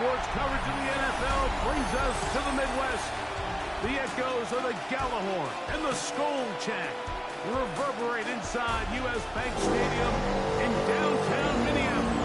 sports coverage of the NFL brings us to the Midwest. The echoes of the Gallahorn and the Skol chant reverberate inside U.S. Bank Stadium in downtown Minneapolis.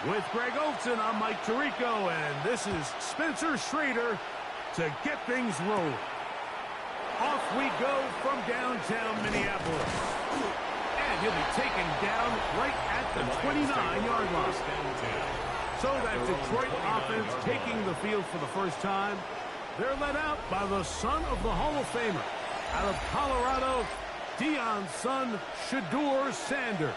With Greg Olson, I'm Mike Tirico, and this is Spencer Schrader to get things rolling. Off we go from downtown Minneapolis. And he'll be taken down right at the 29-yard line. So that Detroit offense taking the field for the first time. They're led out by the son of the Hall of Famer. Out of Colorado, Deion's son, Shedeur Sanders.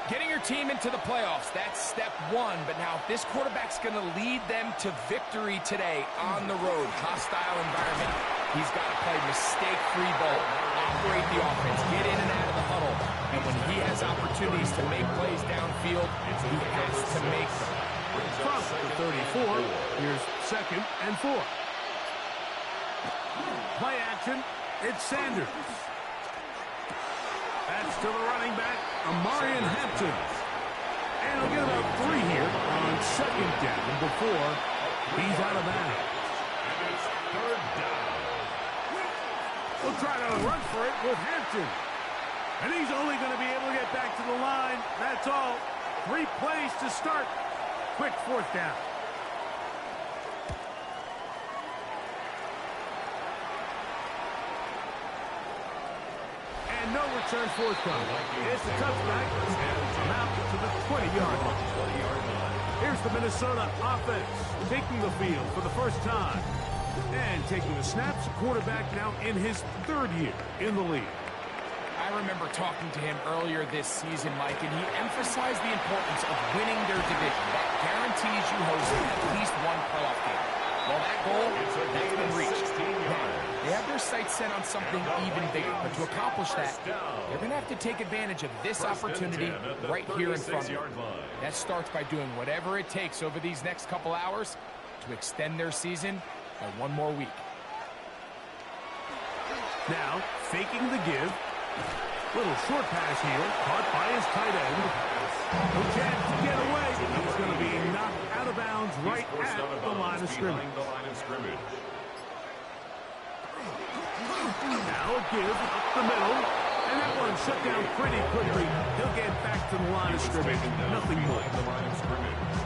Getting your team into the playoffs, that's step one. But now this quarterback's going to lead them to victory today on the road. Hostile environment. He's got to play mistake-free ball, operate the offense, get in and out of the huddle. And when he has opportunities to make plays downfield, he has to make them. From the 34, here's 2nd and 4. Play action, it's Sanders. That's to the running back, Amarian Hampton. And he'll get about 3 here on 2nd down before he's out of bounds. And it's 3rd down. We'll try to run for it with Hampton. And he's only going to be able to get back to the line. That's all. 3 plays to start. Quick 4th down. And no return forthcoming. It's a touchback. Out to the 20-yard line. Here's the Minnesota offense taking the field for the first time. And taking the snaps, quarterback now in his 3rd year in the league. I remember talking to him earlier this season, Mike, and he emphasized the importance of winning their division. That guarantees you hosting at least one playoff game. Well, that goal, that's been reached. They have their sights set on something even bigger, but to accomplish that, they're going to have to take advantage of this opportunity right here in front of them. That starts by doing whatever it takes over these next couple hours to extend their season by 1 more week. Now, faking the give. Little short pass here, caught by his tight end. No chance to get away. He's going to be knocked out of bounds right at the line of scrimmage. Now a give up the middle. And that one shut down pretty quickly. He'll get back to the line of scrimmage. Nothing more.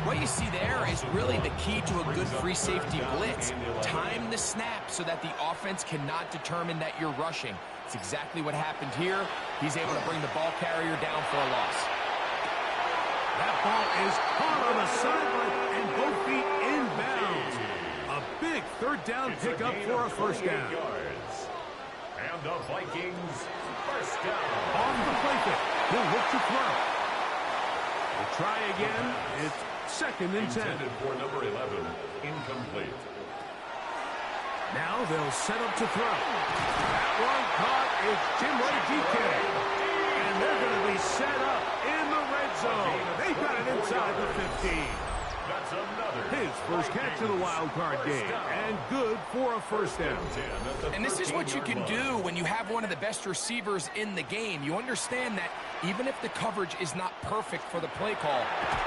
What you see there is really the key to a good free safety blitz. Time the snap so that the offense cannot determine that you're rushing. It's exactly what happened here. He's able to bring the ball carrier down for a loss. That ball is caught on the sideline and both feet inbounds. A big 3rd down pickup for a 1st down. And the Vikings, 1st down. On the play fake. He'll look to throw. We'll try again. It's 2nd and 10. Intended for number 11, incomplete. Now they'll set up to throw. That one caught is Jimway DK. And they're going to be set up in the red zone. They got it inside the 15. That's another. His first catch of the wild card game. And good for a 1st down. And this is what you can do when you have one of the best receivers in the game. You understand that even if the coverage is not perfect for the play call,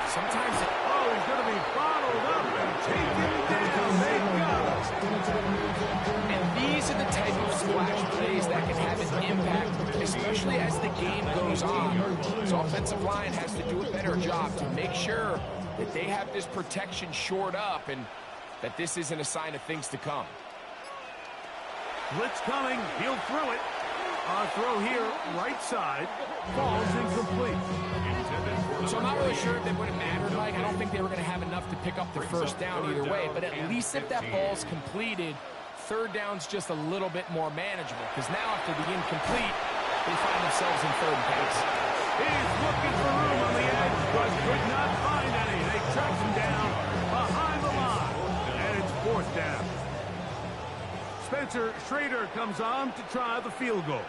sometimes it... Oh, he's going to be bottled up and taken down. They got it. And these are the type of splash plays that can have an impact, especially as the game goes on. His offensive line has to do a better job to make sure that they have this protection shored up and that this isn't a sign of things to come. Blitz coming. He'll throw it. A throw here, right side. Falls incomplete. Intended for So I'm not really sure if it would have mattered, Mike. I don't think they were going to have enough to pick up the first down either way. But at least if that ball's completed, third down's just a little bit more manageable. Because now after the incomplete, they find themselves in third and pass. He's looking for room on the edge, but could not find any. They track him down behind the line, and it's fourth down. Spencer Schrader comes on to try the field goal.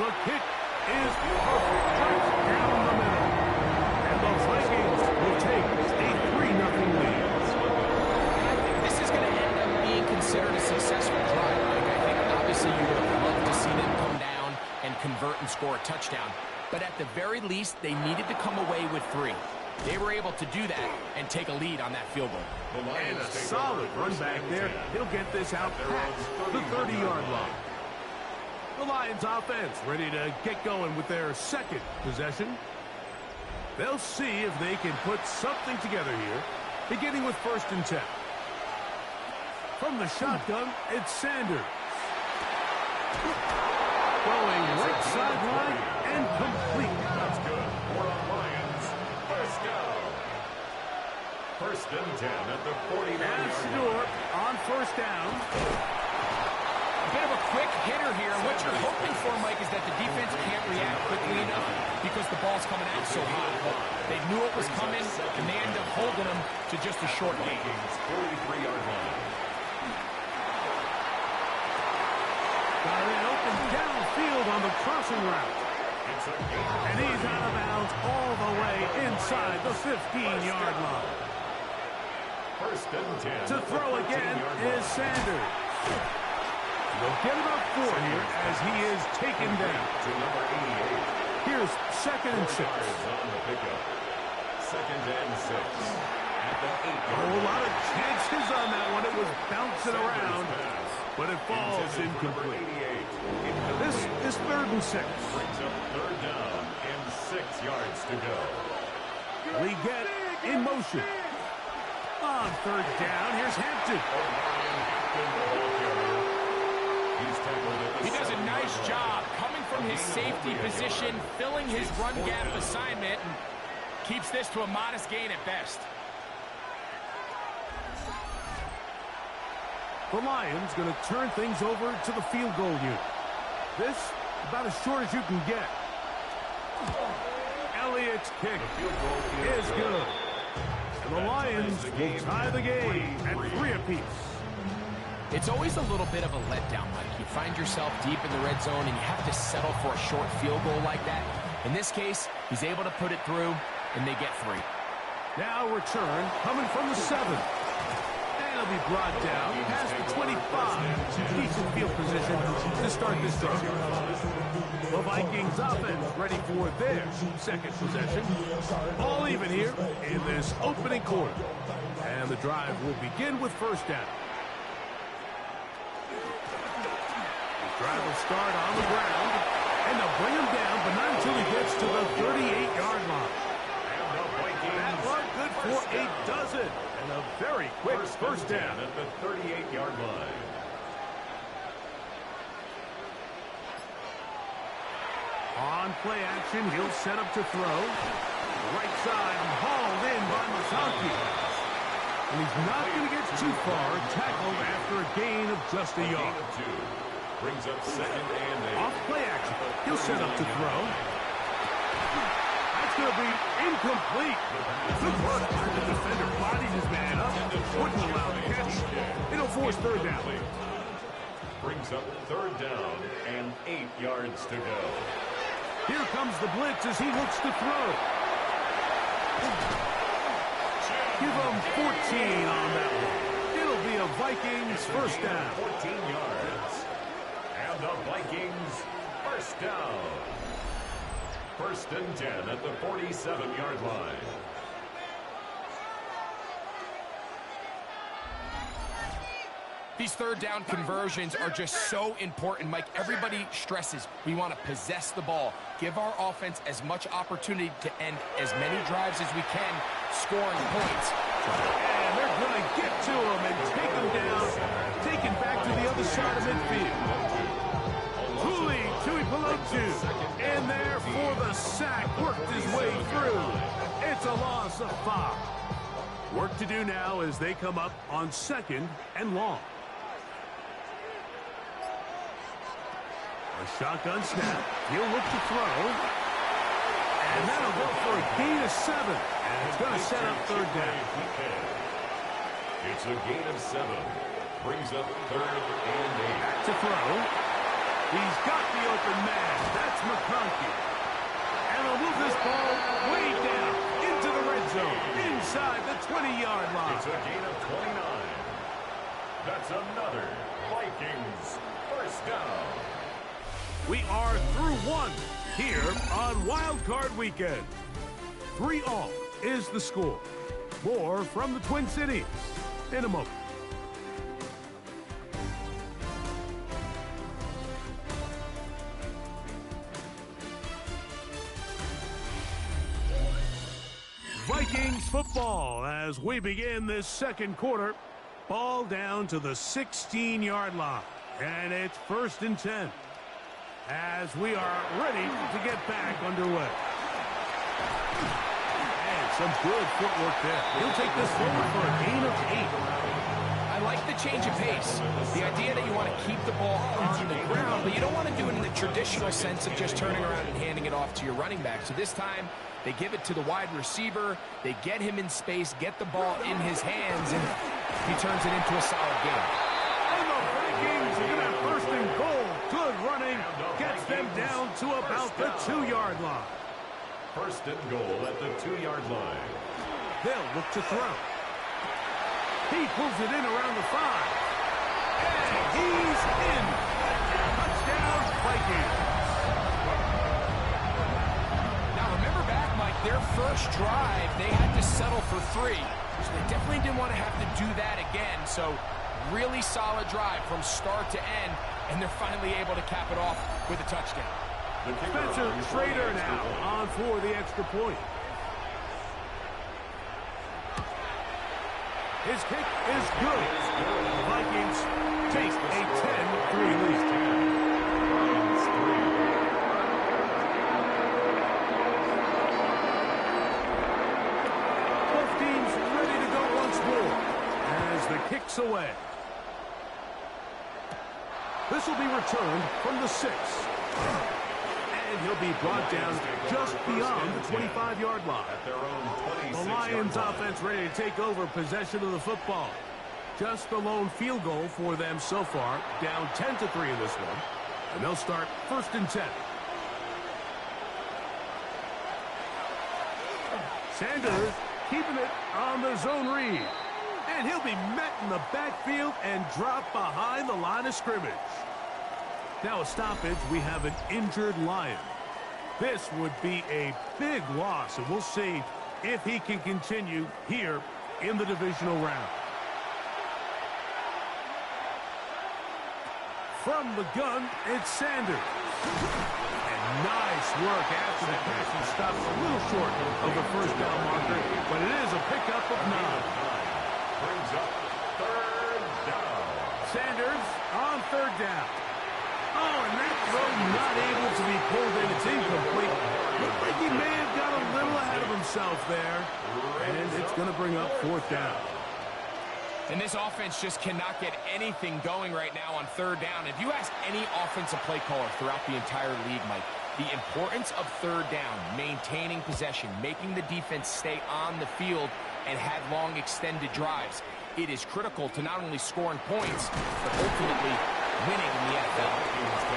The kick is perfect right down the middle. And the Vikings will take a 3-0 lead. I think this is going to end up being considered a successful drive. Like, I think obviously you would love to see them come down and convert and score a touchdown. But at the very least, they needed to come away with 3. They were able to do that and take a lead on that field goal. And a solid run back there. He'll get this out past the 30-yard line. The Lions offense ready to get going with their second possession. They'll see if they can put something together here, beginning with 1st and 10. From the shotgun, it's Sanders. Going right sideline and complete. That's good. For the Lions. First down. 1st and 10 at the 49. And Stewart on 1st down. A bit of a quick hitter here. What you're hoping for, Mike, is that the defense can't react quickly enough because the ball's coming out so hot. They knew it was coming, and they end up holding them to just a short gain. 43-yard line. Got it open downfield on the crossing route. And he's out of bounds all the way inside the 15-yard line. 1st and 10. To throw again is Sanders. They'll get about 4 here as he is taken down. To number 88. Here's 2nd and 6. On the pickup. 2nd and 6. At the 8-yard A lot of chances on that one. It was bouncing around, but it falls incomplete. This is 3rd and 6. Brings up 3rd down and 6 yards to go. We get in motion. On 3rd down, here's Hampton. He does a nice job coming from his safety position, filling his run gap assignment, and keeps this to a modest gain at best. The Lions going to turn things over to the field goal unit. This, about as short as you can get. Elliott's kick is good. And the Lions will tie the game at 3 apiece. It's always a little bit of a letdown, Mike. You find yourself deep in the red zone, and you have to settle for a short field goal like that. In this case, he's able to put it through, and they get 3. Now return coming from the 7. And he'll be brought down past the 25. Decent field position to start this drive. The Vikings offense ready for their second possession. All even here in this opening quarter. And the drive will begin with 1st down. The drive will start on the ground. And they'll bring him down, but not until he gets to the 38-yard line. That run good for a dozen. And a very quick first down at the 38-yard line. On play action, he'll set up to throw. Right side and hauled in by Masaki. And he's not going to get too far, tackled after a gain of just a yard. Brings up 2nd and 8. Off play action, he'll set up to throw. That's going to be incomplete. Good work. The defender bodied his man up, wouldn't allow the catch. It'll force 3rd down. Brings up 3rd down and 8 yards to go. Here comes the blitz as he looks to throw. Give him 14 on that one. It'll be a Vikings first down. 14 yards. And the Vikings first down. 1st and 10 at the 47-yard line. These 3rd down conversions are just so important, Mike. Everybody stresses we want to possess the ball, give our offense as much opportunity to end as many drives as we can, scoring points. And they're going to get to him and take him down, take him back to the other side of midfield. Tui Pelotu in there for the 5. Work to do now as they come up on 2nd and long. A shotgun snap. He'll look to throw. And that'll go for a gain of 7. And it's going to set up 3rd down. It's a gain of 7. Brings up 3rd and 8. Back to throw. He's got the open man. That's McConkey. And they'll move this ball way down into the red zone, inside the 20-yard line. It's a gain of 29. That's another Vikings first down. We are through 1 here on Wild Card Weekend. 3-all is the score. More from the Twin Cities in a moment. Vikings football as we begin this 2nd quarter. Ball down to the 16-yard line. And it's 1st and 10. As we are ready to get back underway. And some good footwork there. He'll take this forward for a gain of 8. I like the change of pace. The idea that you want to keep the ball on the ground, but you don't want to do it in the traditional sense of just turning around and handing it off to your running back. So this time, they give it to the wide receiver. They get him in space, get the ball in his hands, and he turns it into a solid game. And the Vikings are going to have 1st and goal. Good running. Gets them down to about the 2-yard line. 1st and goal at the 2-yard line. They'll look to throw. He pulls it in around the 5. And he's in. Touchdown, Vikings. Now remember back, Mike, their first drive, they had to settle for 3. So they definitely didn't want to have to do that again. So really solid drive from start to end, and they're finally able to cap it off with a touchdown. Spencer Schrader now on for the extra point. His kick is good. The Vikings take a 10-3 lead. Both teams ready to go once more as the kick's away. This will be returned from the 6. And he'll be brought down just beyond the 25-yard line. The Lions offense ready to take over possession of the football. Just the lone field goal for them so far. Down 10-3 in this one. And they'll start 1st and 10. Sanders keeping it on the zone read. And he'll be met in the backfield and dropped behind the line of scrimmage. Now a stoppage, we have an injured Lion. This would be a big loss, and we'll see if he can continue here in the divisional round. From the gun, it's Sanders. And nice work after the catch. He stops a little short of the 1st down marker, but it is a pickup of 9. Brings up 3rd down. Sanders on 3rd down. Oh, and that throw not able to be pulled in. It's incomplete. Looked like he may have got a little ahead of himself there. And it's going to bring up 4th down. And this offense just cannot get anything going right now on 3rd down. If you ask any offensive play caller throughout the entire league, Mike, the importance of 3rd down, maintaining possession, making the defense stay on the field, and have long extended drives, it is critical to not only scoring points, but ultimately winning in the NFL.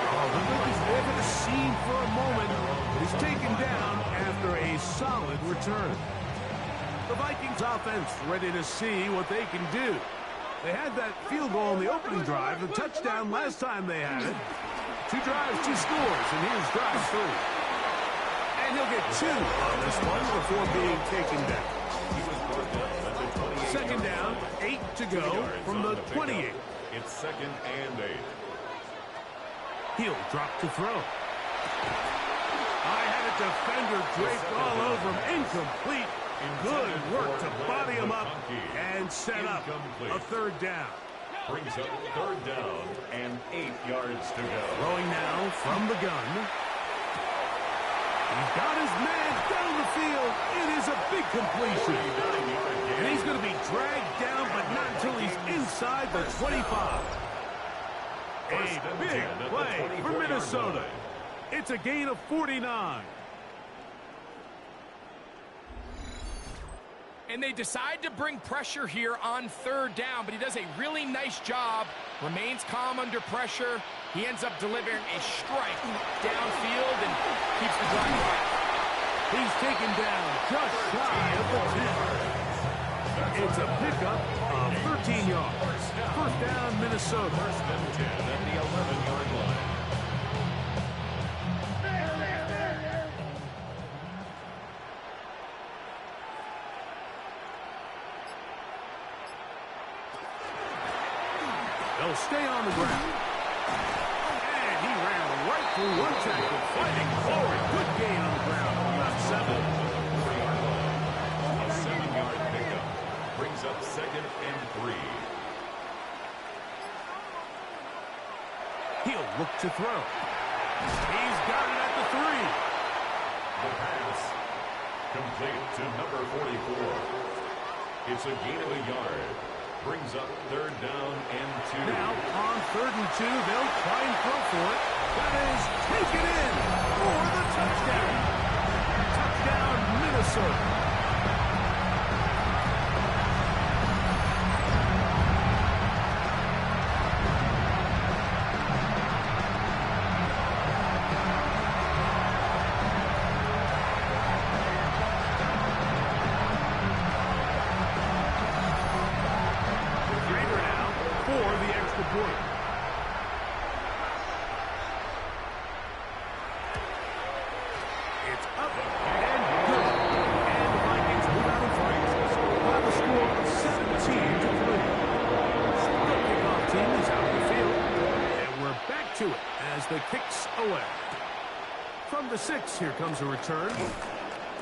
Oh, look like he's over the scene for a moment. He's taken down after a solid return. The Vikings offense ready to see what they can do. They had that field goal in the opening drive, the touchdown last time they had it. 2 drives, 2 scores, and here's drive 3. And he'll get 2 on this one before being taken down. 2nd down, 8 to go from the 28. It's 2nd and 8. He'll drop to throw. I had a defender draped all over him. Incomplete. Good work to body him up and set up a 3rd down. Brings up 3rd down and 8 yards to go. Throwing now from the gun. He's got his man down the field. It is a big completion. And he's going to be dragged down, but not until he's inside the 25. A big play for Minnesota. It's a gain of 49. And they decide to bring pressure here on third down, but he does a really nice job. Remains calm under pressure. He ends up delivering a strike downfield and keeps the drive going. He's taken down just shy of the 10. It's a pickup of 13 yards. First down, Minnesota. First and 10 at the 11-yard line. They'll stay on the ground. And he ran right through one tackle, fighting forward. Good gain on the ground. About 7. A 7-yard pickup brings up second and 3. He'll look to throw. He's got it at the 3. The pass complete to number 44. It's a gain of a yard. Brings up third down and 2. Now, on 3rd and 2, they'll try and throw for it. That is taken in for the touchdown. Touchdown, Minnesota. It's up and good. And the Vikings move out of three. By the score of 17-3. The kickoff team is out of the field. And we're back to it as the kicks away. From the 6, here comes a return.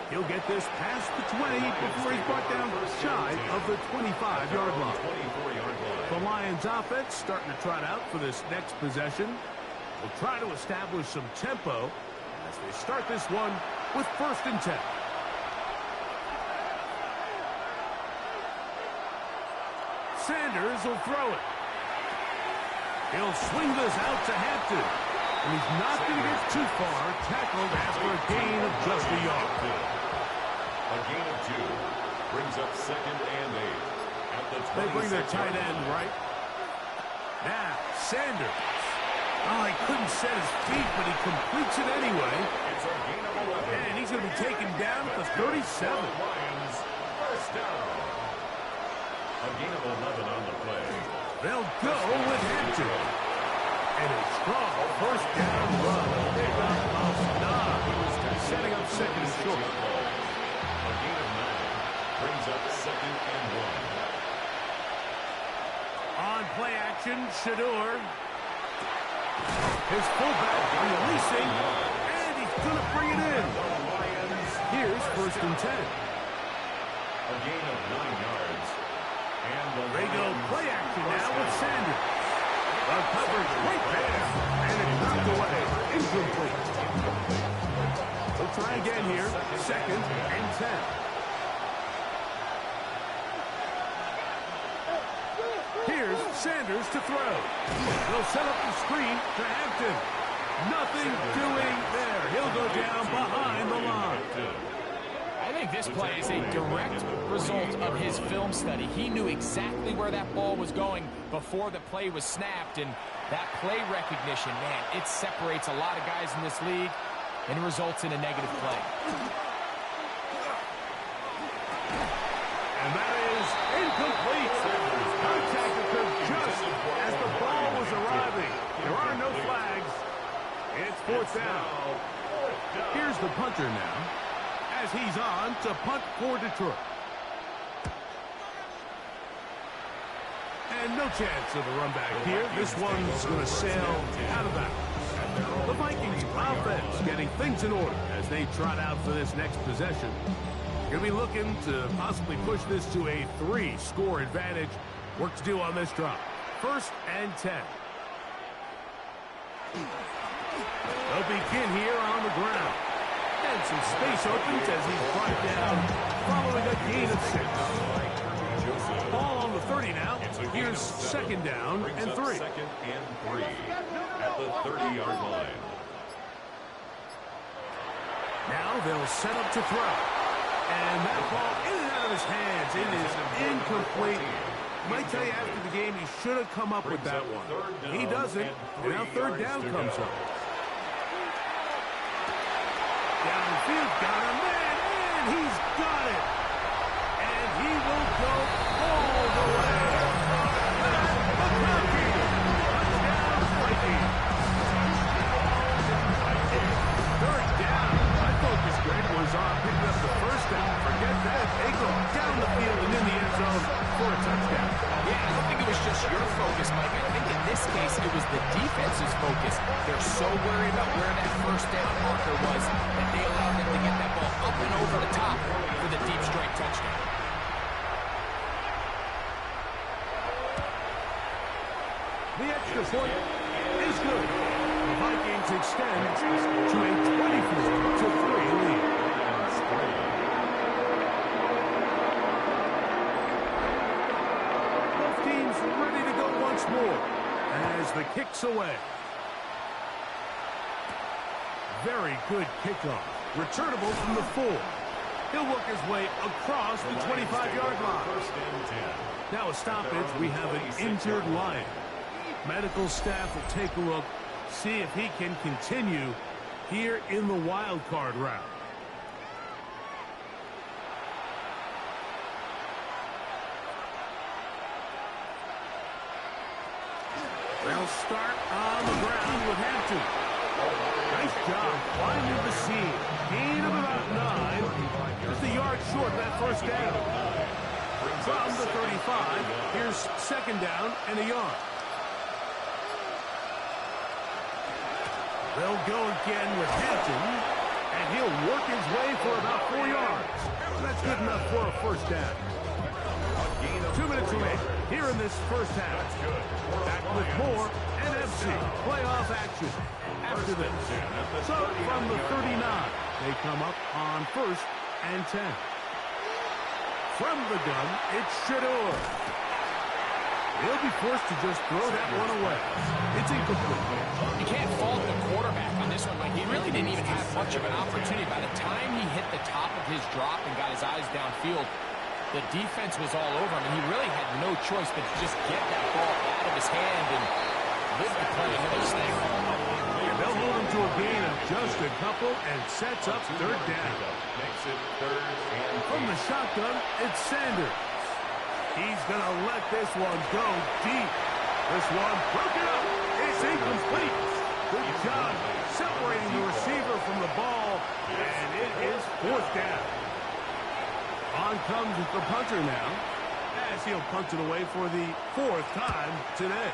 He'll get this past the 20 before he's brought down shy of the 25-yard line. The Lions offense starting to trot out for this next possession. Will try to establish some tempo as they start this one with 1st and 10. Sanders will throw it. He'll swing this out to Hampton. And he's not going to get too far. Tackled after a gain of just a yard. A gain of 2 brings up second and 8. At the they bring their tight end right. Now, Sanders. Oh, he couldn't set his feet, but he completes it anyway. It's a gain of 11. And he's going to be taken down at the 37. Lions, first down. A gain of 11 on the play. They'll go with Hampton. And a strong first down run. They got setting up second and short. A gain of 9 brings up second and 1. On play action, Shador. His fullback releasing, and he's going to bring it in. Here's 1st and 10. A gain of 9 yards. And they go play action now with Sanders. The coverage right there, and it's knocked away. Incomplete. We'll try again here. 2nd and 10. Here's Sanders to throw. They'll set up the screen to Hampton. Nothing doing there. He'll go down behind the line. I think this play is a direct result of his film study. He knew exactly where that ball was going before the play was snapped, and that play recognition, man, it separates a lot of guys in this league and results in a negative play. And that is incomplete. Contact occurred just as the ball was arriving. There are no flags. It's 4th down. Here's the punter now, as he's on to punt for Detroit. And no chance of a run back here. This one's going to sail out of bounds. The Vikings offense getting things in order as they trot out for this next possession. Going to be looking to possibly push this to a 3-score advantage. Work to do on this drive. 1st and 10. They'll begin here on the ground. And some space opens as he's brought down following a gain of 6. Ball on the 30 now. Here's second down and 3. Second and 3 at the 30-yard line. Now they'll set up to throw. And that ball in and out of his hands. It is incomplete. Might tell you after the game he should have come up with that one. He doesn't. And now third down comes up. Downfield, got a man, and he's got it. And he will go all the way. McConkey, touchdown, Vikings. Third down. My focus, Greg, was on picking up the first down. Forget that. They go down the field and in the end zone for a touchdown. Yeah, I don't think it was just your focus, Mike. I think in this case it was the defense's focus. They're so worried about where that first down marker was that they allowed them to get that ball up and over the top for the deep strike touchdown. The extra point is good. The Vikings extend to a 24-3 lead. Both teams ready to go once more as the kick's away. Very good kickoff. Returnable from the 4. He'll work his way across the 25-yard line. Now a stoppage. We have an injured Lion. Medical staff will take a look, see if he can continue here in the wild card round. They'll start on the ground with Hampton. Nice job finding the seam. Gain of about 9. Just a yard short of that first down. From the 35, here's second down and a yard. They'll go again with Hampton, and he'll work his way for about 4 yards. That's good enough for a first down. 2 minutes away here in this first half. Back with more NFC playoff action after this. So from the 39, they come up on first and 10. From the gun, it's Shador. He'll be forced to just throw that one away. It's incomplete. You can't fault the quarterback on this one, Mike. He really didn't even have much of an opportunity. By the time he hit the top of his drop and got his eyes downfield, the defense was all over him, and he really had no choice but to just get that ball out of his hand and live to play another snap. They'll hold him to a gain of just a couple and sets up third down. Makes it third and From the shotgun, it's Sanders. He's going to let this one go deep. This one broken up. It's incomplete. Good job separating the receiver from the ball, and it is fourth down. On comes the punter now, as he'll punt it away for the 4th time today.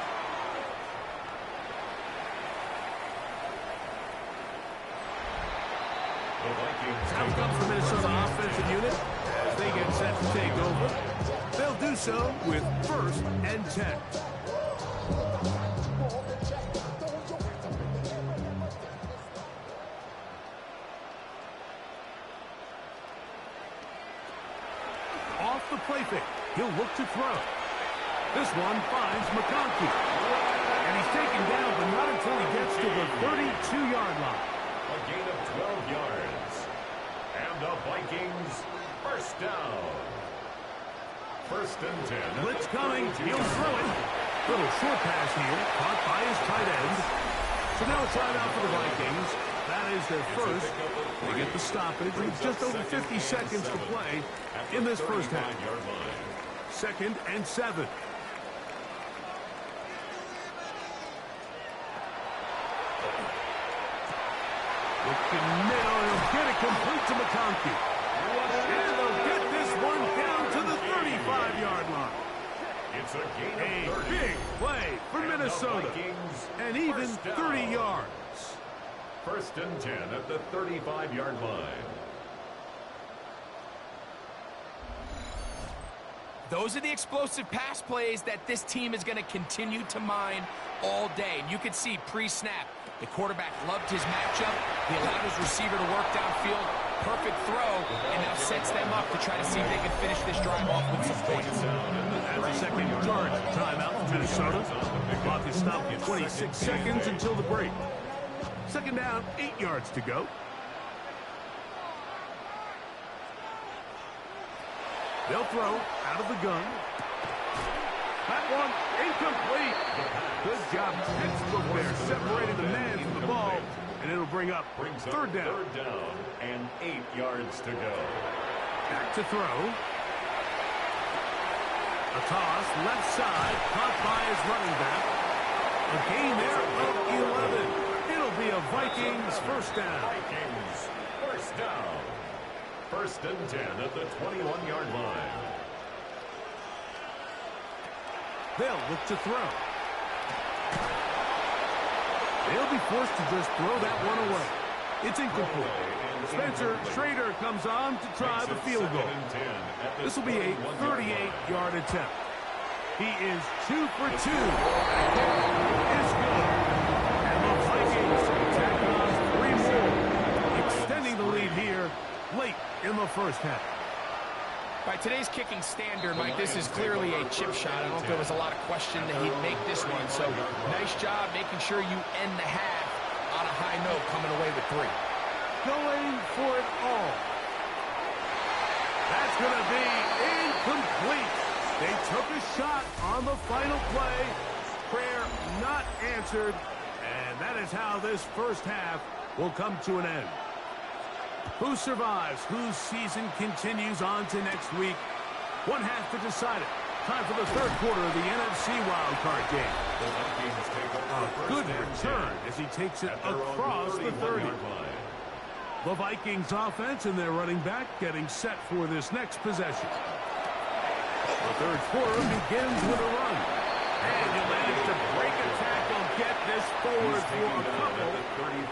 Out comes the Minnesota offensive unit as they get set to take over. They'll do so with first and 10. Off the play fake, he'll look to throw. This one finds McConkey. And he's taken down, but not until he gets to the 32-yard line. A gain of 12 yards. And the Vikings first down. First and 10. Blitz coming. He'll throw it. Little short pass here. Caught by his tight end. So now a timeout for the Vikings. That is their first. They get the stoppage with just over 50 seconds to play in this first half. Second and 7. Looking middle, he'll get it complete to McConkey. And they'll get this one down to the 35-yard line. It's a gain of 30. Big play for Minnesota. And even 30 yards. First and 10 at the 35-yard line. those are the explosive pass plays that this team is going to continue to mine all day. And you can see pre-snap, the quarterback loved his matchup. He allowed his receiver to work downfield. Perfect throw, and now sets them up to try to see if they can finish this drive off with some points. That's a second charge timeout for Minnesota. Clock is stopped at 26 seconds until the break. Second down, 8 yards to go. They'll throw out of the gun. That one incomplete. Good job. Pittsburgh there, separating the man from the ball, and it'll bring up third down. Third down and 8 yards to go. Back to throw. A toss, left side, caught by his running back. A gain there of 11. It'll be a Vikings first down. Vikings first down. First and 10 at the 21-yard line. They'll look to throw. They'll be forced to just throw that one away. It's incomplete. Spencer Schrader comes on to try the field goal. This will be a 38-yard attempt. He is 2 for 2. It's good. And the Vikings tack on 3 more, extending the lead here late in the first half. By today's kicking standard, Mike, this is clearly a chip shot. I don't know if there was a lot of question that he'd make this one. So nice job making sure you end the half on a high note, coming away with 3. Going for it all. That's going to be incomplete. They took a shot on the final play. Prayer not answered. And that is how this first half will come to an end. Who survives? Whose season continues on to next week? One half to decide it. Time for the third quarter of the NFC wildcard game. A good return as he takes it across the 30. The Vikings offense and their running back getting set for this next possession. The third quarter begins with a run. And you manage to break a tackle, get this forward for a couple,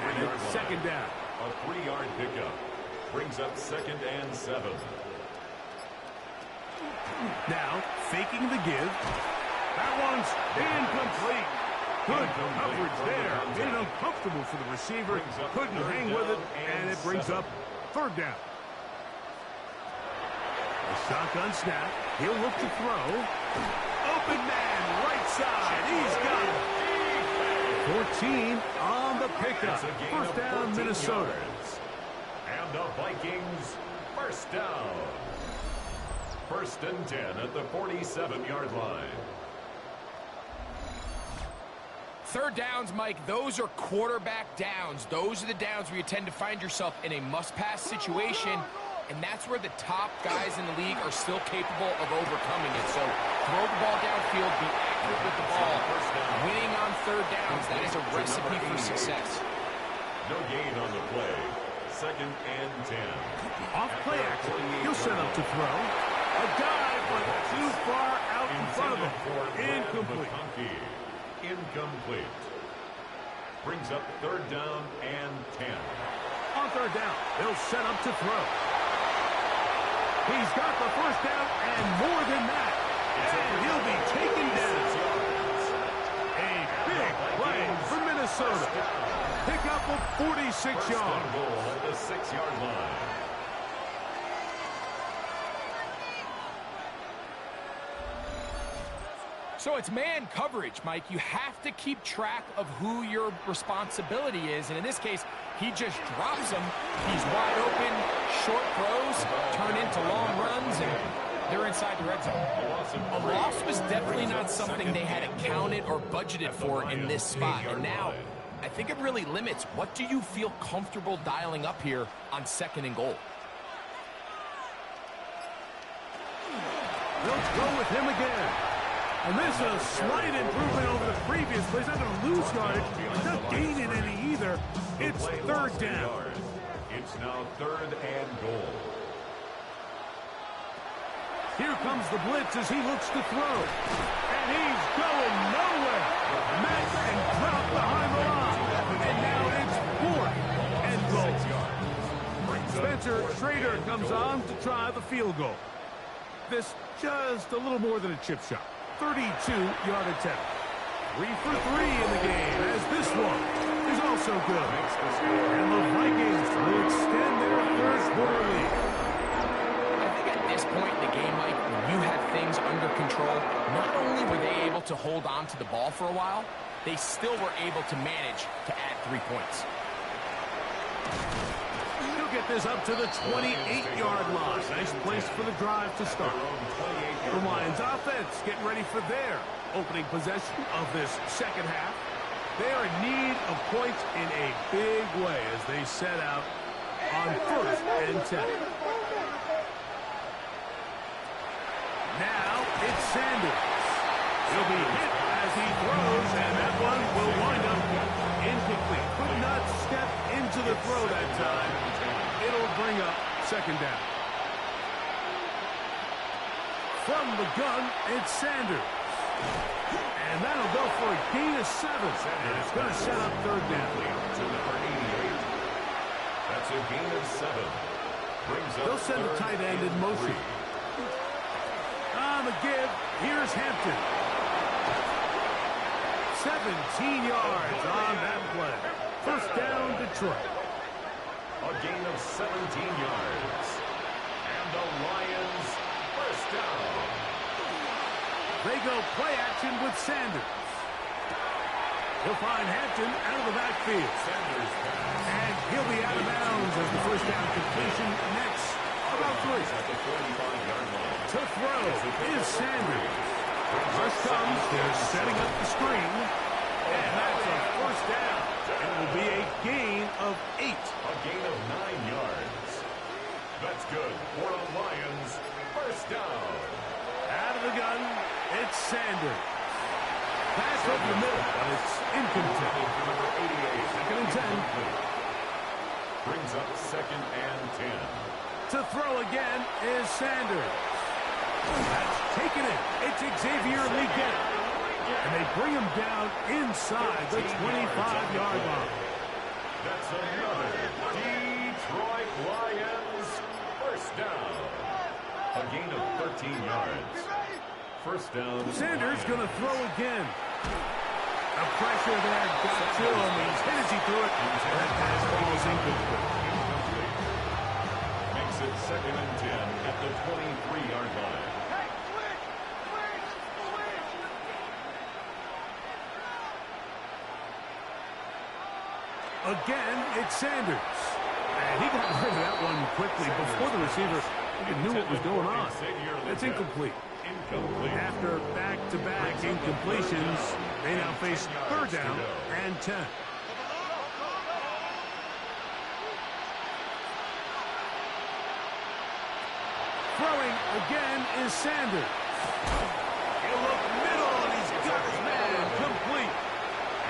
and it's second down. A 3-yard pickup brings up second and 7. Now, faking the give. That one's incomplete. Good coverage there. Made it uncomfortable for the receiver. Couldn't hang with it, and it brings up third down. A shotgun snap. He'll look to throw. Open man, right side. He's got it. 14 on the pickup. First down, Minnesota. And the Vikings first down. First and 10 at the 47-yard line. Third downs, Mike, those are quarterback downs. Those are the downs where you tend to find yourself in a must-pass situation, and that's where the top guys in the league are still capable of overcoming it. So throw the ball downfield, be accurate with the ball. Winning on third downs, that is a recipe for success. No gain on the play. Second and 10. Off play action. He'll set up to throw. A dive, but too far out in front of him. Incomplete. Incomplete. Brings up third down and 10. On third down, they'll set up to throw. He's got the first down and more than that. And he'll be taken down. A big play for Minnesota. Pick up of 46 yards. Goal at the 6-yard line. So it's man coverage, Mike. You have to keep track of who your responsibility is. And in this case, he just drops him. He's wide open. Short throws turn into long runs, and they're inside the red zone. A loss was definitely not something they had accounted or budgeted for in this spot. And now, I think it really limits what do you feel comfortable dialing up here on second and goal. They'll go with him again. And this is a slight improvement over the previous plays. Not going to lose yardage. Not gaining any either. It's third down. It's now third and goal. Here comes the blitz as he looks to throw. And he's going nowhere. Met and dropped behind the line. And now it's fourth and goal. Spencer Schrader comes on to try the field goal. This just a little more than a chip shot. 32-yard attempt. 3 for 3 in the game, as this one is also good. And the Vikings will extend their first-quarter lead. I think at this point in the game, Mike, when you have things under control, not only were they able to hold on to the ball for a while, they still were able to manage to add 3 points. He'll get this up to the 28-yard line. Nice place for the drive to start. The Lions offense getting ready for their opening possession of this second half. They are in need of points in a big way as they set out on 1st and 10. Now it's Sanders. He'll be hit as he throws, and that one will wind up incomplete. Could not step into the throw that time. It'll bring up 2nd down. From the gun, it's Sanders. And that'll go for a gain of 7. And it's going to set up 3rd down. To number 88. That's a gain of 7. Brings up They'll send the tight end in motion. On the give, here's Hampton. 17 yards on that play. 1st down, Detroit. A gain of 17 yards. And the Lions first down. They go play action with Sanders. He'll find Hampton out of the backfield. Sanders And he'll be out of bounds as the 1st down completion next. About 3. at the 45-yard line. To throw is Sanders. First comes, they're setting up the screen. And that's a 1st down. It will be a gain of 8. A gain of 9 yards. That's good for the Lions. First down. Out of the gun, it's Sanders. Pass over the middle, but it's incomplete. Number 88. 2nd and 10. Brings up 2nd and 10. To throw again is Sanders. That's taken it. It's Xavier Leggett. And they bring him down inside the 25-yard line. That's another Detroit Lions first down. A gain of 13 yards. First down. Sanders going to throw again. The pressure there got to him. He's hit as he threw it. That pass falls incomplete. Makes it 2nd and 10 at the 23-yard line. Again, it's Sanders. And he got rid of that one quickly before the receiver even knew what was going on. It's incomplete. After back-to-back incompletions, they now face 3rd down and 10. Throwing again is Sanders. He'll look middle, and he's got his man complete.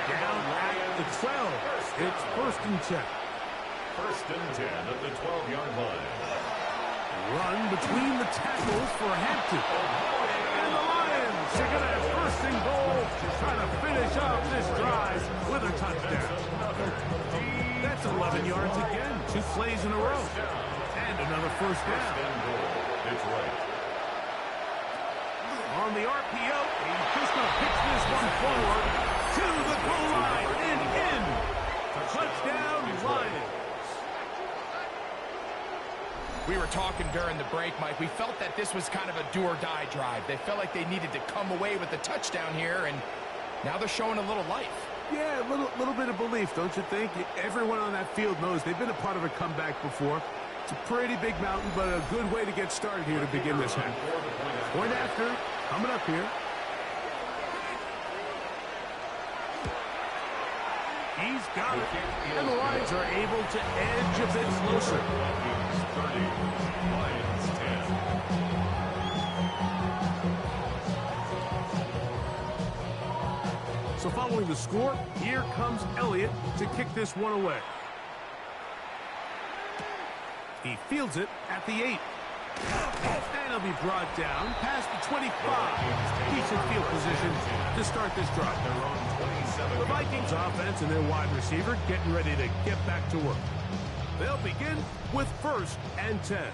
Down at the 12. It's 1st and 10. 1st and 10 at the 12-yard line. Run between the tackles for Hampton. And the Lions are going to have 1st and goal to try to finish off this drive with a touchdown. That's 11 yards again. 2 plays in a row. And another 1st down. It's right. On the RPO, he's just going to pitch this one forward to the goal line and in. Touchdown, Lions. We were talking during the break, Mike. We felt that this was kind of a do-or-die drive. They felt like they needed to come away with the touchdown here, and now they're showing a little life. Yeah, a little bit of belief, don't you think? Everyone on that field knows they've been a part of a comeback before. It's a pretty big mountain, but a good way to get started here to begin this half. Point after, coming up here. He's got it. And the Lions are able to edge a bit closer. Lions 10. So following the score, here comes Elliott to kick this one away. He fields it at the 8. And he'll be brought down past the 25. Decent field position to start this drive. The Vikings offense and their wide receiver getting ready to get back to work. They'll begin with 1st and 10.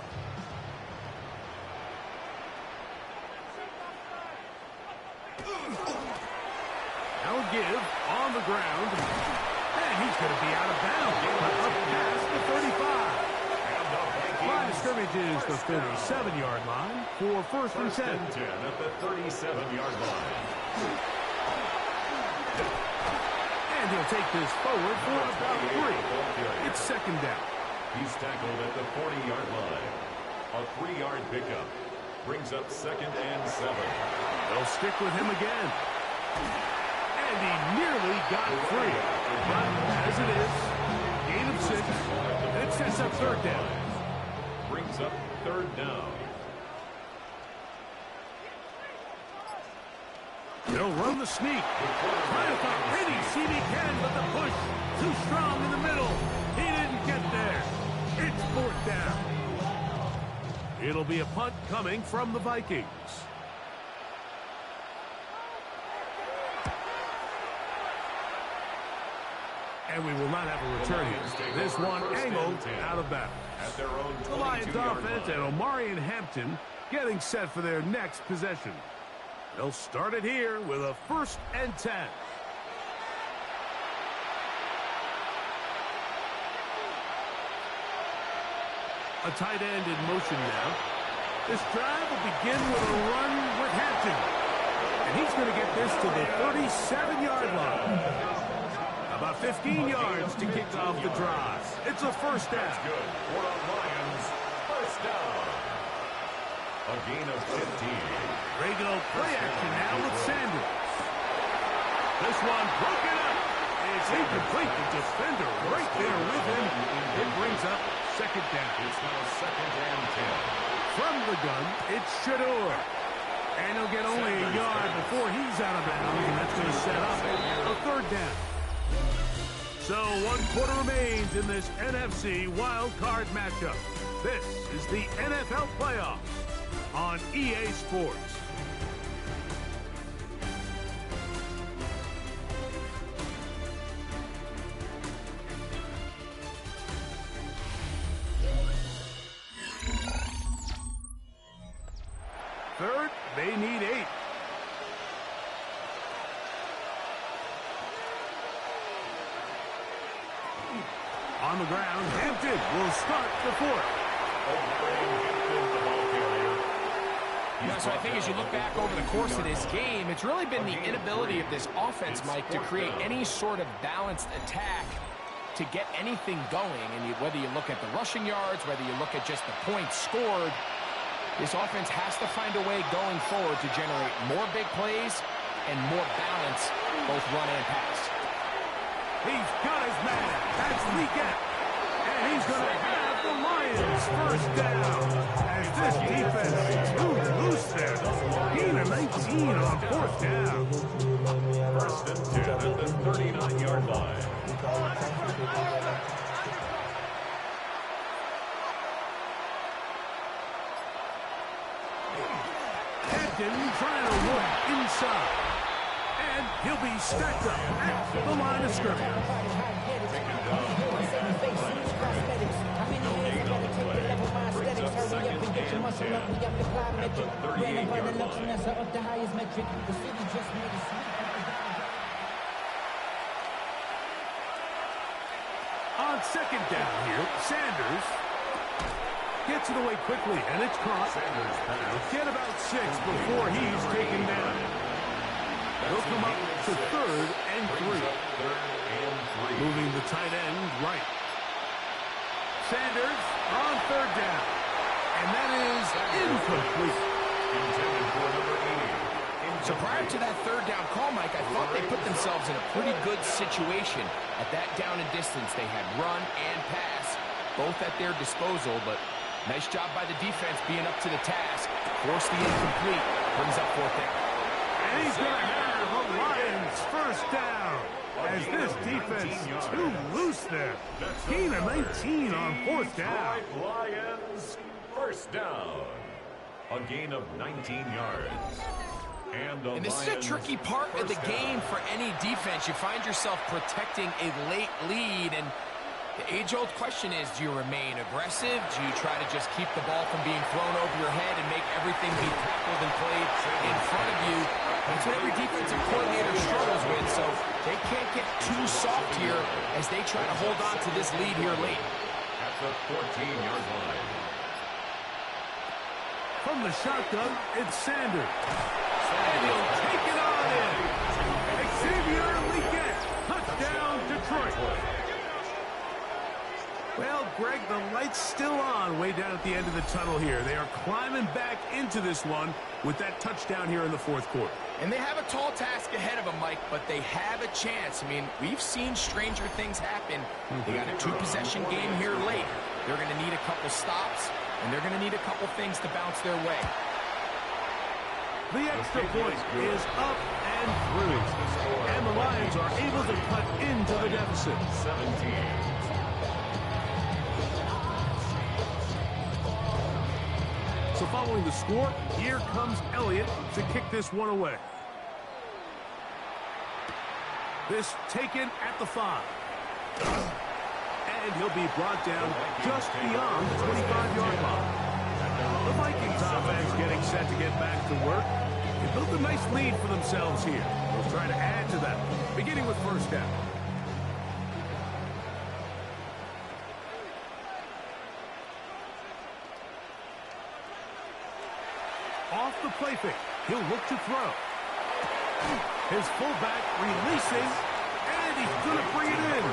Now a give on the ground. And he's going to be out of bounds. Up past the 35. Line of scrimmage is the 37-yard line for first and 10. At the 37-yard line. And he'll take this forward for about 3. It's second down. He's tackled at the 40-yard line. A 3-yard pickup brings up second and 7. They'll stick with him again. And he nearly got free. But as it is, gain of 6. And it sets up third down. Brings up third down. They'll run the sneak. Trying to find any seam he can, but the push too strong in the middle. He didn't get there. It's fourth down. It'll be a punt coming from the Vikings. And we will not have a return here. This one angled out of bounds. At their own The Lions 22-yard offense and Omari and Hampton getting set for their next possession. They'll start it here with a first and 10. A tight end in motion now. This drive will begin with a run with Hampton. And he's going to get this to the 37-yard line. About 15 yards to kick off the drive. It's a first down. That's good for the Lions. First down. A gain of 15. Rego play action now with Sanders. This one broken up. It's incomplete. The defender right there with him. It brings up second down. It's now second and 10. From the gun, it's Shador. And he'll get only a yard before he's out of bounds, and that's going to set up a third down. So 1 quarter remains in this NFC wild card matchup. This is the NFL playoffs on EA Sports. Third, they need 8. On the ground, Hampton will start the fourth. Yeah, so I think as you look back over the course of this game, it's really been the inability of this offense, Mike, to create any sort of balanced attack to get anything going. And whether you look at the rushing yards, whether you look at just the points scored, this offense has to find a way going forward to generate more big plays and more balance, both run and pass. He's got his man. That's Leggett. And he's going to have the Lions first down. As this defense is too loose there. Gain of 19 on fourth down. First and 10 at the 39-yard line. Hampton trying to work inside. And he'll be stacked up at the line of scrimmage. On second down here, Sanders gets it away quickly, and it's caught. Get about 6 before he's taken down. He'll come up to third and 3. Moving the tight end right. Sanders on third down. And that is incomplete. Intended for number 80. So prior to that third down call, Mike, I thought they put themselves in a pretty good situation. At that down and distance, they had run and pass, both at their disposal, but nice job by the defense being up to the task. Force the incomplete. Brings up fourth down. And he's going to have the Lions first down. As this defense too loose there. Gain of 19 on fourth down. Lions first down. A gain of 19 yards. And this is a tricky part of the game for any defense. You find yourself protecting a late lead, and The age-old question is, do you remain aggressive? Do you try to just keep the ball from being thrown over your head and make everything be tackled and played in front of you? That's what every defensive coordinator struggles with, so they can't get too soft here as they try to hold on to this lead here late. At the 14-yard line. From the shotgun, it's Sanders. And he'll take it on in. Xavier Legette, touchdown Detroit. Well, Greg, the light's still on way down at the end of the tunnel here. They are climbing back into this one with that touchdown here in the fourth quarter. And they have a tall task ahead of them, Mike, but they have a chance. I mean, we've seen stranger things happen. They got a two-possession game here late. They're going to need a couple stops, and they're going to need a couple things to bounce their way. The extra point is up and through. And the Lions are able to cut into the deficit. 17. So following the score, here comes Elliott to kick this one away. This taken at the 5. And he'll be brought down just beyond the 25-yard line. The Vikings offense getting set to get back to work. They built a nice lead for themselves here. They'll try to add to that, beginning with first down. Off the play fake, he'll look to throw. His fullback releasing, and he's going to bring it in.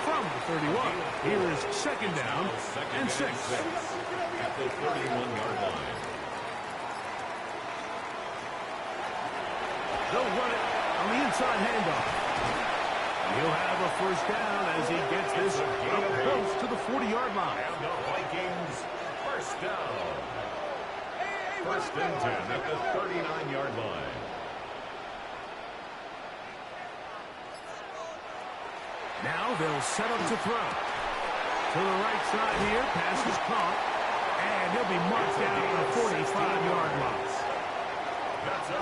From the 31, here is second down and 6. At the 31-yard line. They'll run it on the inside handoff. He'll have a first down as he gets this up close to the 40-yard line. And the Vikings first down. First and 10 at the 39-yard line. Now they'll set up to throw. To the right side here, pass is caught, and he'll be marked down at the 45-yard line.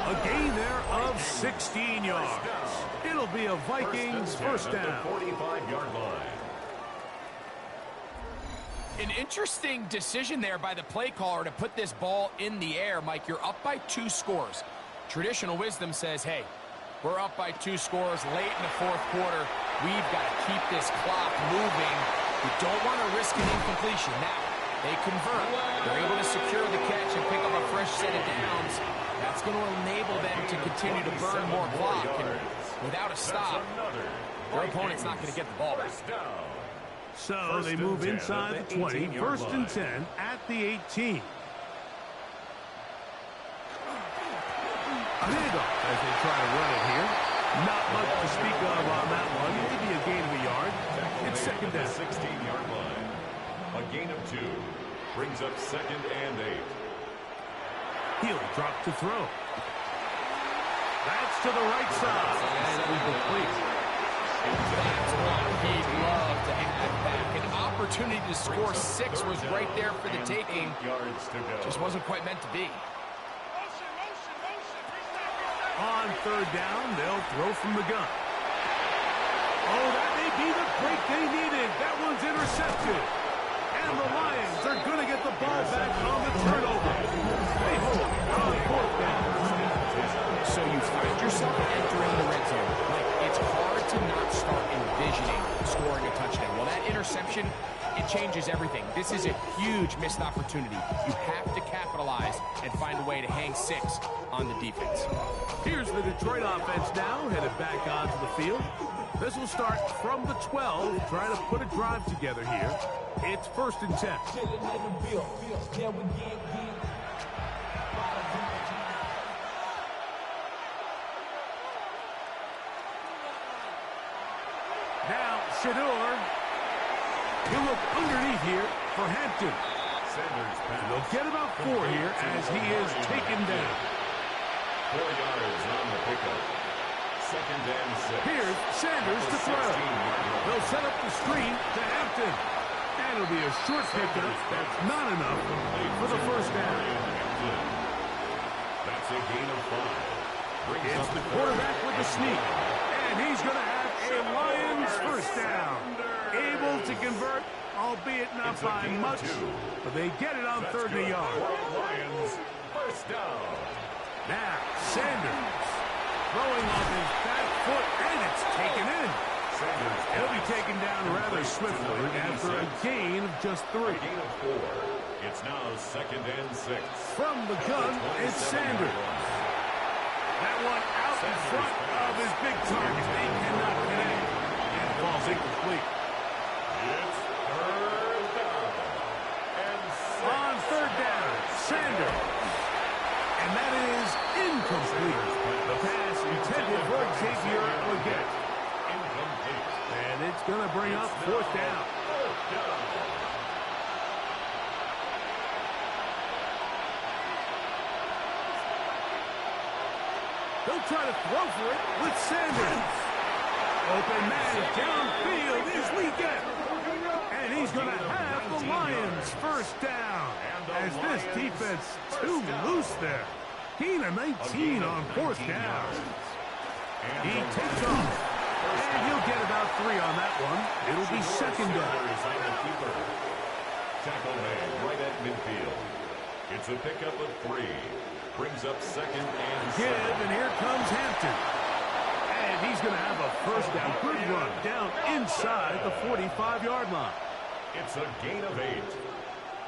A gain there of 16 yards. It'll be a Vikings first down. At the 45-yard line. An interesting decision there by the play caller to put this ball in the air. Mike, you're up by 2 scores. Traditional wisdom says, hey, we're up by 2 scores late in the fourth quarter. We've got to keep this clock moving. You don't want to risk an incompletion. Now, they convert. They're able to secure the catch and pick up a fresh set of downs. That's going to enable them to continue to burn more clock. And without a stop, their opponent's not going to get the ball back. So they move inside the 20, first and 10 at the 18. A handoff as they try to run it here. Not much to speak of on that one. Maybe a gain of a yard. It's second down. 16-yard line. A gain of 2. Brings up second and 8. He'll drop to throw. That's to the right side. And it will complete. That's what he'd love to have back. An opportunity to score 6 was right there for the taking. Yards to go. Just wasn't quite meant to be. On third down, they'll throw from the gun. Oh, that may be the break they needed. That one's intercepted. And the Lions are going to get the ball back on the turnover. They hold on fourth down. So you find yourself entering the red zone. Like, it's hard to not start envisioning scoring a touchdown. Well, that interception, it changes everything. This is a huge missed opportunity. You have to capitalize and find a way to hang 6 on the defense. Here's the Detroit offense now, headed back onto the field. This will start from the 12, trying to put a drive together here. It's first and 10. Now, Shador. He'll look underneath here for Hampton. They'll get about 4 here as he is taken down. 4 yards on the pickup. Second and 6. Here's Sanders to throw. They'll set up the screen to Hampton. And it'll be a short pickup. That's not enough for the first down. That's a gain of 5. It's the quarterback with the sneak. And he's going to have a Lions first down. able to convert, albeit not by much, but they get it on 3rd and a yard. Lions, first down. Now, Sanders throwing off his back foot, and it's taken in. He'll be taken down rather swiftly after a gain of just 3. Gain of 4. It's now 2nd and 6. From the gun, it's Sanders. That one out in front of his big target. They cannot connect. And the ball's incomplete. It's 3rd down. And 6. On 3rd down, Sanders. And that is incomplete. The pass intended for Xavier Leggett. Incomplete. And it's going to bring up 4th down. 4th down. They'll try to throw for it with Sanders. Open man downfield is Leggett. And he's going to have the Lions first down. As this defense too loose there. Gain of 19 on 4th down. He takes off. And he'll get about 3 on that one. It'll be 2nd down. Tackle made right at midfield. It's a pickup of 3. Brings up 2nd and 7. And here comes Hampton. And he's going to have a first down. Good run down inside the 45-yard line. It's a gain of 8.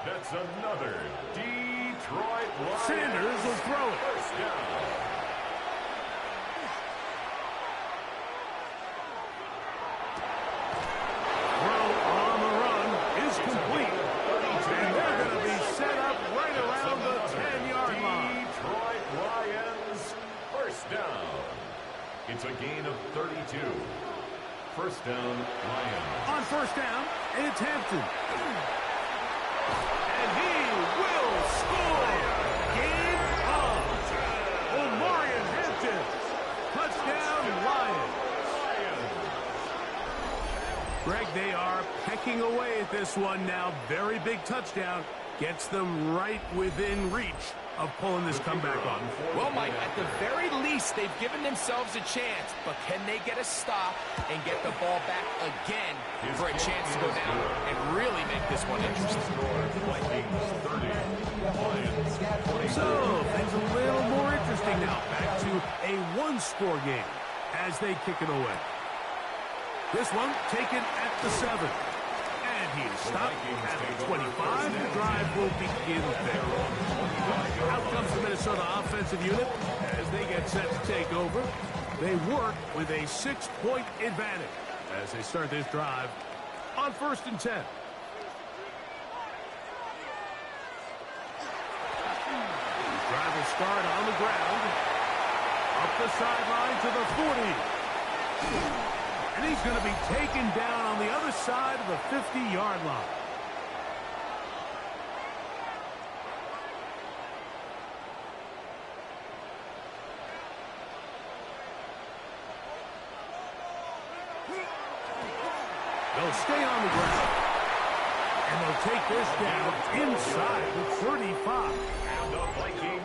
That's another Detroit Lions. Sanders will throw it. First down. Throw on the run is complete. And they're going to be set up right around the 10-yard line. Detroit Lions, first down. It's a gain of 32. First down, Lions. On first down, it's Hampton. And he will score. Game on. Omarion Hampton. Touchdown, Lions. Greg, they are pecking away at this one now. Very big touchdown. Gets them right within reach of pulling this comeback on. Well, Mike, at the very least, they've given themselves a chance, but can they get a stop and get the ball back again for a chance to go down and really make this one interesting? So, things a little more interesting now. Back to a one-score game as they kick it away. This one taken at the 7. And he's stopped at the 25. The drive will begin there. Out comes the Minnesota offensive unit as they get set to take over. They work with a 6-point advantage as they start this drive on 1st and 10. Drive will start on the ground. Up the sideline to the 40. And he's going to be taken down on the other side of the 50-yard line. They'll stay on the ground. And they'll take this down inside the 35.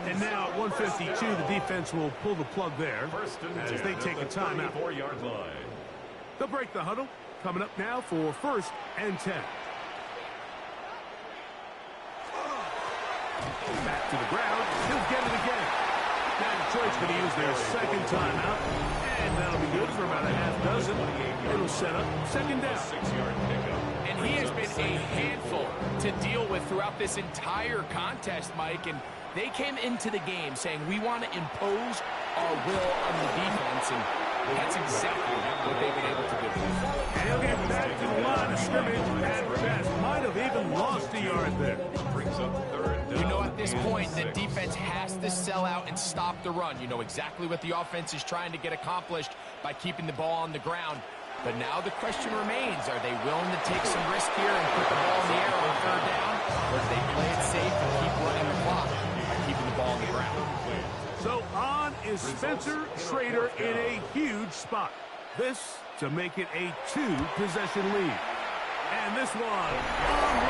And now at 152, the defense will pull the plug there as they take a timeout. They'll break the huddle. Coming up now for 1st and 10. Back to the ground. He'll get it again. Now Detroit's going to use their 2nd timeout. And that'll be good for about a half dozen. It'll set up 2nd down. 6-yard pickup. And he has been a handful to deal with throughout this entire contest, Mike. And they came into the game saying, we want to impose our will on the defense. And that's exactly what they've been able to do. And he'll get back to the line of scrimmage at best. Might have even lost a yard there. Brings up 3rd down. You know, at this point, the defense has to sell out and stop the run. You know exactly what the offense is trying to get accomplished by keeping the ball on the ground. But now the question remains, are they willing to take some risk here and put the ball in the air on 3rd down? Or do they play it safe and keep running the clock by keeping the ball on the ground? So on is Spencer Schrader in a huge spot. This to make it a 2-possession lead. And this one online.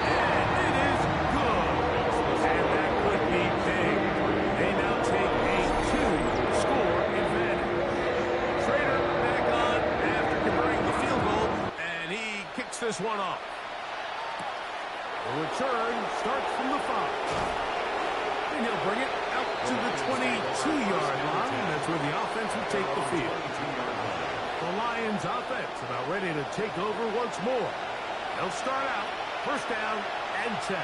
And it is good. And that could be big. They now take a 2-score advantage. Schrader back on after converting the field goal. And he this one off. The return starts from the 5. And he'll bring it out to the 22-yard line. That's where the offense will take the field. The Lions offense about ready to take over once more. They'll start out first down and 10.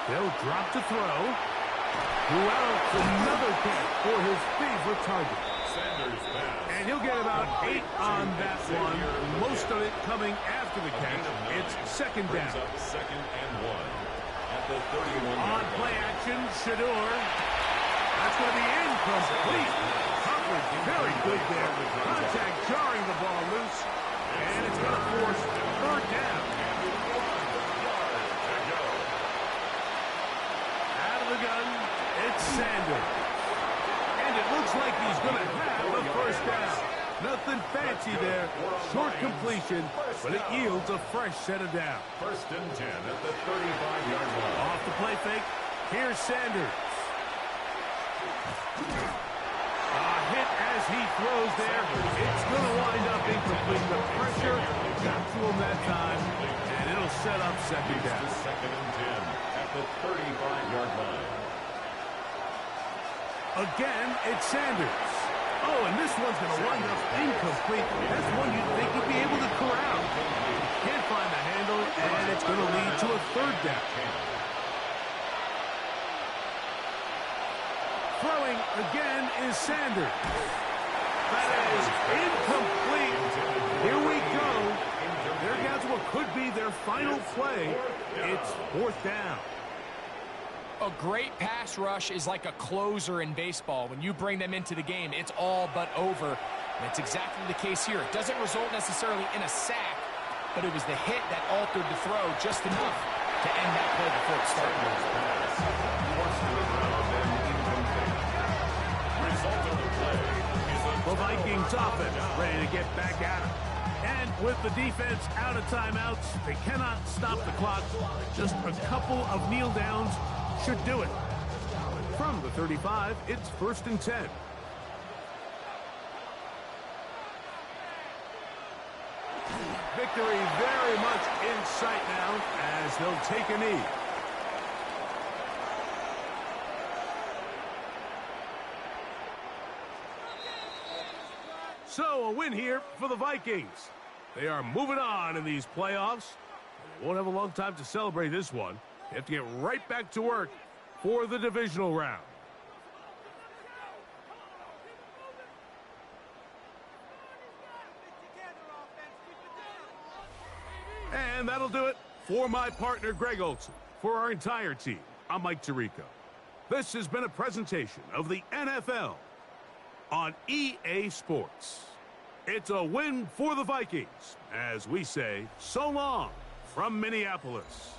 They'll drop to throw. Wells, another catch for his favorite target. And he'll get about 8 on that one. Most of it coming after the catch. It's second down. Second and 1 at the 31. On play action, Shador. That's going to be incomplete. Coverage very good there. Contact jarring the ball loose. And it's going to force third down. Out of the gun, it's Sanders. And it looks like he's going to have the first down. Nothing fancy there. Short completion, but it yields a fresh set of down. First and 10 at the 35-yard line. Off the play fake. Here's Sanders. A hit as he throws there. It's going to wind up incomplete. The pressure got to him that time, and it'll set up second down. Second and 10 at the 35-yard line. Again, it's Sanders. Oh, and this one's going to wind up incomplete. That's one you'd think he'd be able to corral. Can't find the handle, and it's going to lead to a third down. Throwing again is Sanders. That is incomplete. Here we go. They're down to what could be their final play. It's fourth down. A great pass rush is like a closer in baseball. When you bring them into the game, it's all but over. And it's exactly the case here. It doesn't result necessarily in a sack, but it was the hit that altered the throw just enough to end that play before it started. The Vikings offense ready to get back at it. And with the defense out of timeouts, they cannot stop the clock. Just a couple of kneel downs should do it. From the 35, it's first and 10. Victory very much in sight now as they'll take a knee. So a win here for the Vikings. They are moving on in these playoffs. They won't have a long time to celebrate this one. They have to get right back to work for the divisional round. And that'll do it for my partner, Greg Olson. For our entire team, I'm Mike Tirico. This has been a presentation of the NFL on EA Sports. It's a win for the Vikings, as we say so long from Minneapolis.